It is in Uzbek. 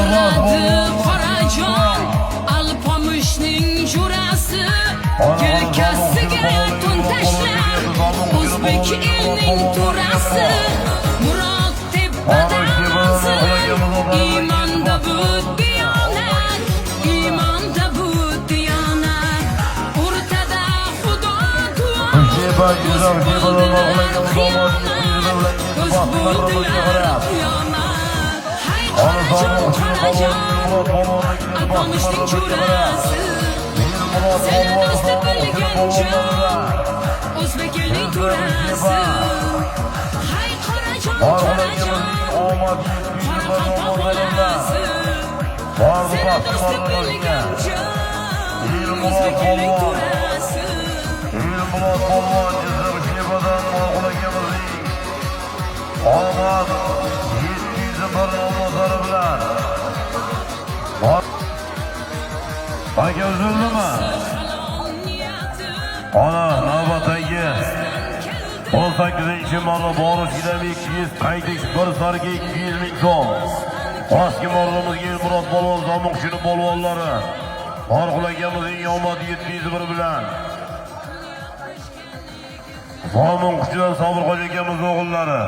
Yig'ladi Qorajon Alpomushning jurasi yelkasiga to'n tashlab o'zbek elining to'rasi Murod tepadan iymonda bu diyonat iymonda bu diyonat o'rtada xudo Alpomushning jurasi seni do'sti bilgancha o'zbek elining to'rasi hay Qorajon Qorajon Qoraqalpoq bolasi seni do'sti bilgancha o'zbek elining to'rasi Omad 701 nomzodi bilan aka uzildimi? Ana navbatdagi 18-marra borish gidami 200 qaytish bir sarga 200 ming so'm. Pastki marramizga Murod polvon Zamoqchini polvonlari Farqul akamizning omad 701 bilan Zomin quchidan Sobir qo'ja akamiz o'g'illari